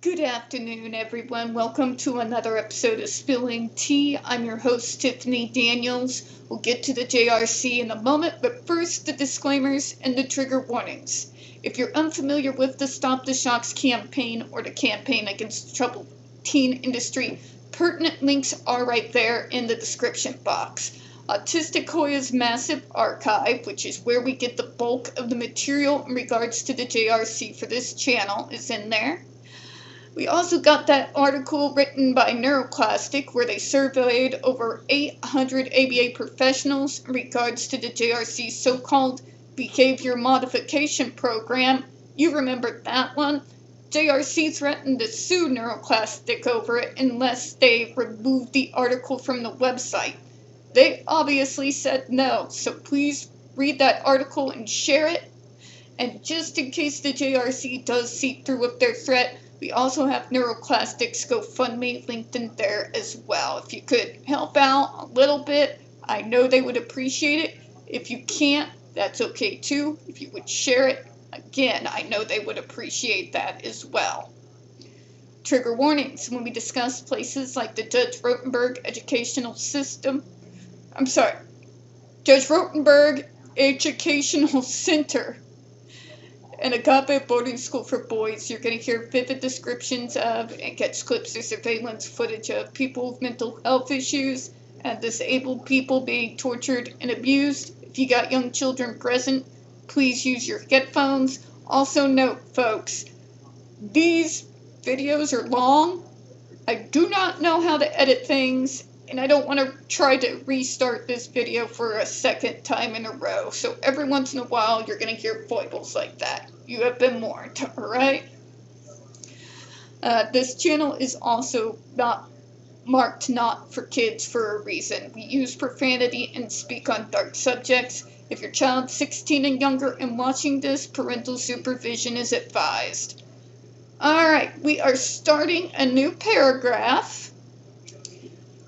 Good afternoon, everyone. Welcome to another episode of Spilling Tea. I'm your host, Tiffany Daniels. We'll get to the JRC in a moment, but first, the disclaimers and the trigger warnings. If you're unfamiliar with the Stop the Shocks campaign or the campaign against the troubled teen industry, pertinent links are right there in the description box. Autistic Hoya's massive archive, which is where we get the bulk of the material in regards to the JRC for this channel, is in there. We also got that article written by Neuroclastic where they surveyed over 800 ABA professionals in regards to the JRC's so-called behavior modification program. You remember that one? JRC threatened to sue Neuroclastic over it unless they removed the article from the website. They obviously said no, so please read that article and share it. And just in case the JRC does see through with their threat, we also have Neuroclastic's GoFundMe linked in there as well. If you could help out a little bit, I know they would appreciate it. If you can't, that's okay too. If you would share it, again, I know they would appreciate that as well. Trigger warnings when we discuss places like the Judge Rotenberg Educational Center and Agape Boarding School for Boys. You're going to hear vivid descriptions of and catch clips or surveillance footage of people with mental health issues and disabled people being tortured and abused. If you got young children present, please use your headphones. Also note, folks, these videos are long. I do not know how to edit things, and I don't want to try to restart this video for a second time in a row. So every once in a while, you're going to hear foibles like that. You have been warned, alright? This channel is also marked not for kids for a reason. We use profanity and speak on dark subjects. If your child's 16 and younger and watching this, parental supervision is advised. Alright, we are starting a new paragraph.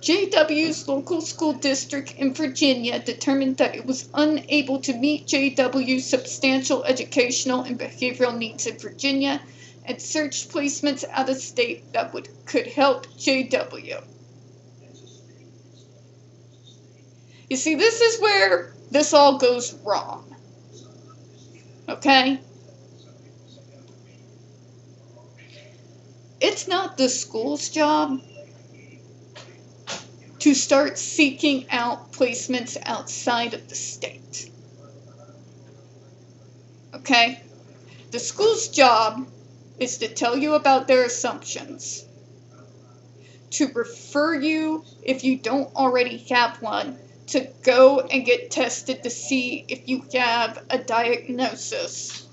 JW's local school district in Virginia determined that it was unable to meet JW's substantial educational and behavioral needs in Virginia and searched placements out of state that could help JW. You see, this is where this all goes wrong. Okay? It's not the school's job to start seeking out placements outside of the state. Okay? The school's job is to tell you about their assumptions, to refer you, if you don't already have one, to go and get tested to see if you have a diagnosis,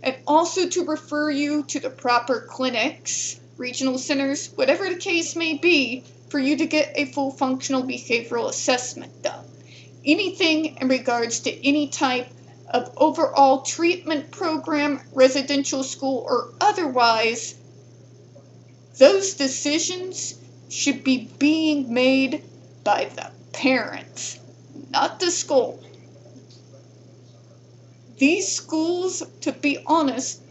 and also to refer you to the proper clinics, regional centers, whatever the case may be, for you to get a full functional behavioral assessment done. Anything in regards to any type of overall treatment program, residential school, or otherwise, those decisions should be being made by the parents, not the school. These schools, to be honest,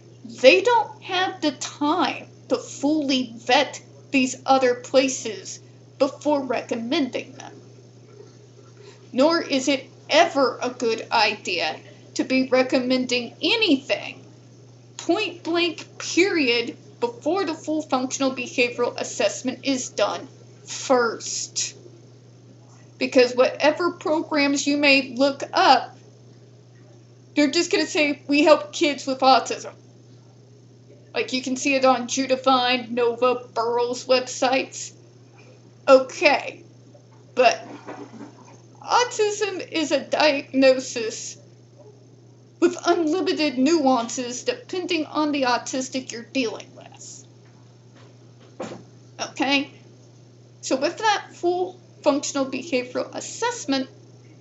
they don't have the time to fully vet these other places before recommending them. Nor is it ever a good idea to be recommending anything, point blank period, before the full functional behavioral assessment is done first. Because whatever programs you may look up, they're just going to say, we help kids with autism. Like you can see it on Judifine, Nova, Burroughs websites. Okay, but autism is a diagnosis with unlimited nuances depending on the autistic you're dealing with. Okay? So with that full functional behavioral assessment,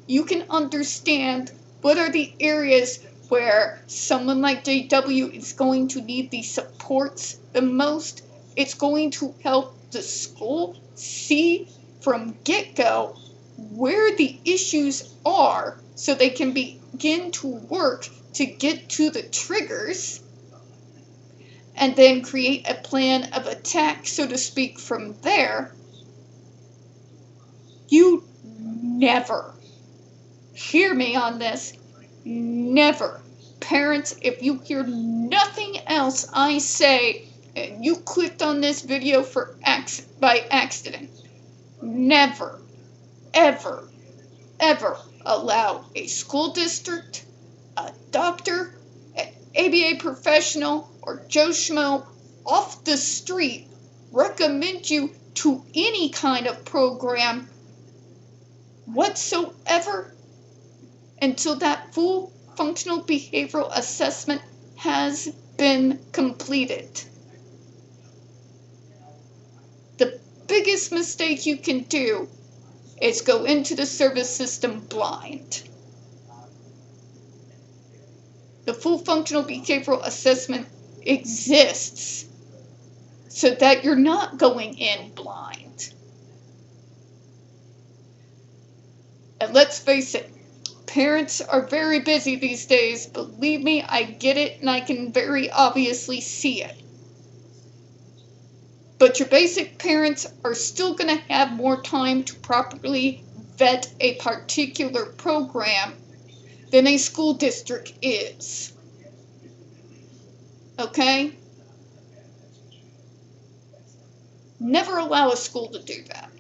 you can understand what are the areas where someone like JW is going to need the supports the most. It's going to help the school see from get-go where the issues are so they can begin to work to get to the triggers and then create a plan of attack, so to speak, from there, you never, hear me on this, never, parents, if you hear nothing else I say, and you clicked on this video by accident, never, ever, ever allow a school district, a doctor, an ABA professional, or Joe Schmo off the street recommend you to any kind of program whatsoever until that full functional behavioral assessment has been completed. The biggest mistake you can do is go into the service system blind. The full functional behavioral assessment exists so that you're not going in blind. And let's face it, parents are very busy these days. Believe me, I get it, and I can very obviously see it. But your basic parents are still going to have more time to properly vet a particular program than a school district is. Okay? Never allow a school to do that.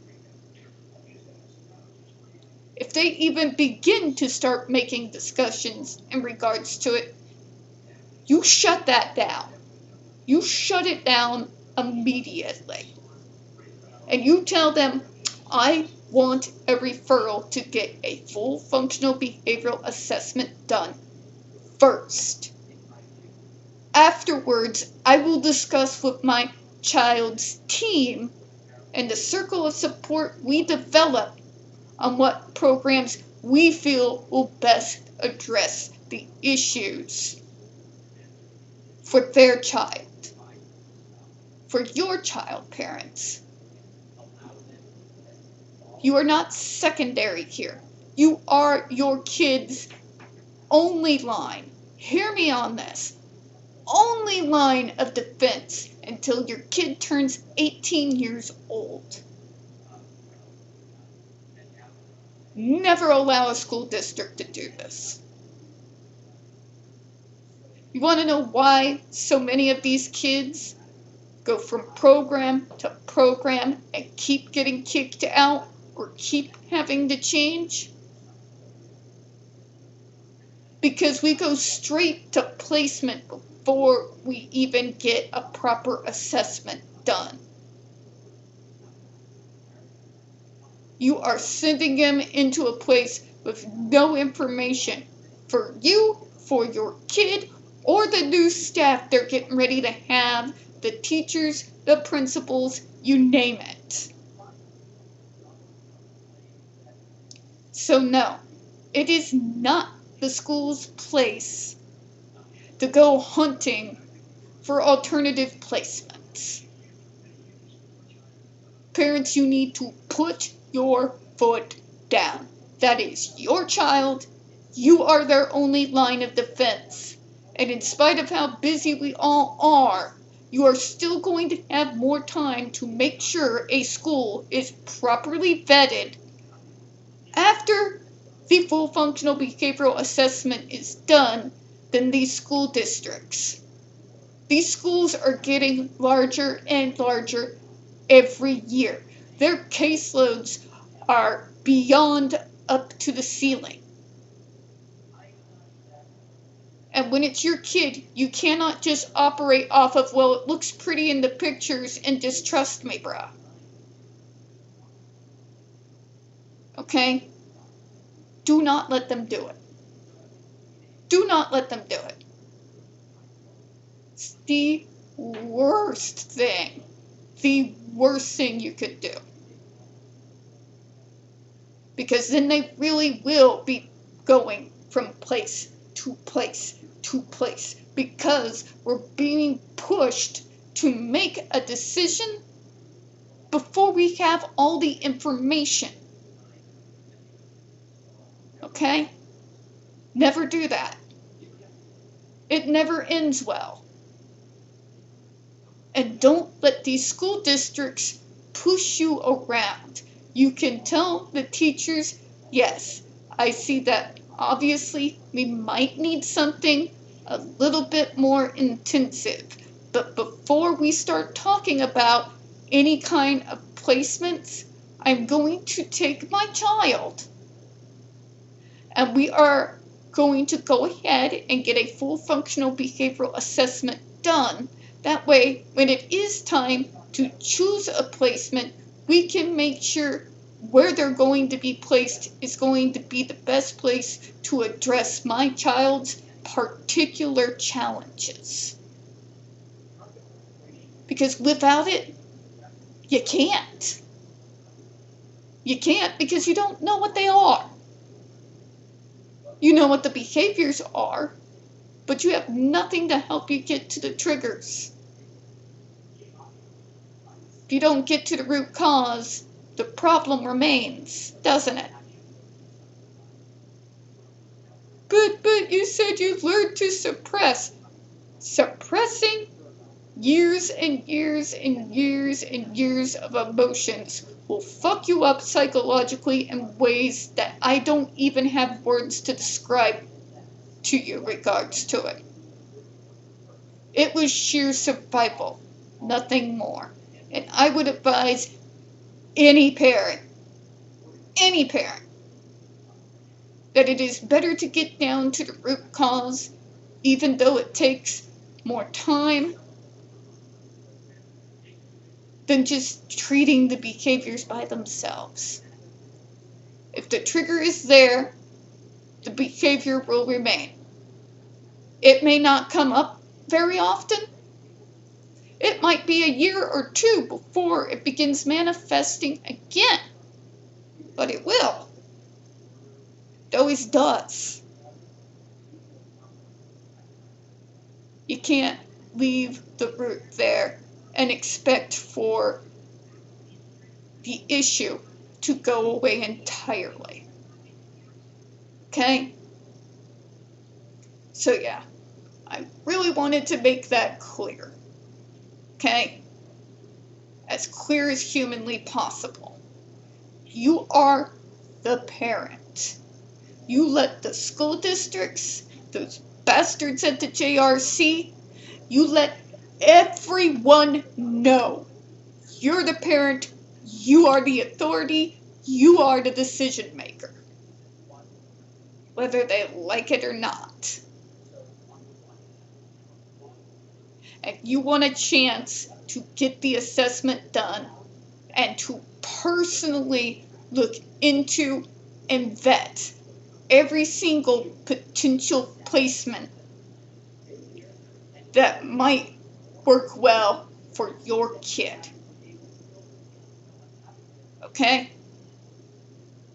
If they even begin to start making discussions in regards to it, you shut that down. You shut it down immediately. And you tell them, I want a referral to get a full functional behavioral assessment done first. Afterwards, I will discuss with my child's team and the circle of support we develop on what programs we feel will best address the issues for their child. For your child, parents. You are not secondary here. You are your kid's only line. Hear me on this. Only line of defense until your kid turns 18 years old. Never allow a school district to do this. You want to know why so many of these kids go from program to program and keep getting kicked out or keep having to change? Because we go straight to placement before we even get a proper assessment done. You are sending them into a place with no information for you, for your kid, or the new staff they're getting ready to have, the teachers, the principals, you name it. So no, it is not the school's place to go hunting for alternative placements. Parents, you need to put your foot down. That is your child. You are their only line of defense. And in spite of how busy we all are, you are still going to have more time to make sure a school is properly vetted after the full functional behavioral assessment is done than these school districts. These schools are getting larger and larger every year. Their caseloads are beyond up to the ceiling. And when it's your kid, you cannot just operate off of, well, it looks pretty in the pictures and just trust me, bruh. Okay? Do not let them do it. Do not let them do it. It's the worst thing. The worst thing you could do. Because then they really will be going from place to place to place. Because we're being pushed to make a decision before we have all the information. Okay? Never do that. It never ends well. And don't let these school districts push you around. You can tell the teachers, yes, I see that obviously we might need something a little bit more intensive. But before we start talking about any kind of placements, I'm going to take my child and we are going to go ahead and get a full functional behavioral assessment done. That way, when it is time to choose a placement, we can make sure where they're going to be placed is going to be the best place to address my child's particular challenges. Because without it, you can't. You can't because you don't know what they are. You know what the behaviors are, but you have nothing to help you get to the triggers. If you don't get to the root cause, the problem remains, doesn't it? But you said you learned to suppress. Suppressing years and years and years and years of emotions will fuck you up psychologically in ways that I don't even have words to describe to you regards to it. It was sheer survival, nothing more. And I would advise any parent, that it is better to get down to the root cause, even though it takes more time, than just treating the behaviors by themselves. If the trigger is there, the behavior will remain. It may not come up very often. It might be a year or two before it begins manifesting again, but it will. It always does. You can't leave the root there and expect for the issue to go away entirely. Okay? So yeah, I really wanted to make that clear. Okay? As clear as humanly possible. You are the parent. You let the school districts, those bastards at the JRC, you let everyone know. You're the parent, you are the authority, you are the decision maker. Whether they like it or not. And you want a chance to get the assessment done and to personally look into and vet every single potential placement that might work well for your kid. Okay?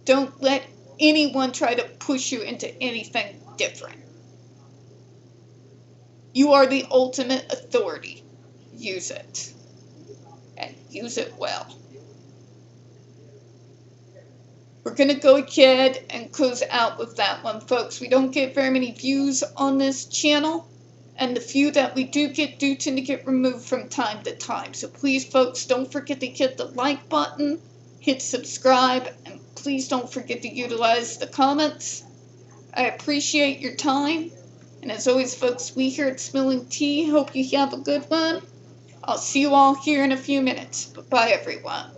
Don't let anyone try to push you into anything different. You are the ultimate authority. Use it. And use it well. We're going to go ahead and close out with that one, folks. We don't get very many views on this channel. And the few that we do tend to get removed from time to time. So please, folks, don't forget to hit the like button, hit subscribe, and please don't forget to utilize the comments. I appreciate your time. And as always, folks, we here at Spilling Tea hope you have a good one. I'll see you all here in a few minutes. Bye-bye, everyone.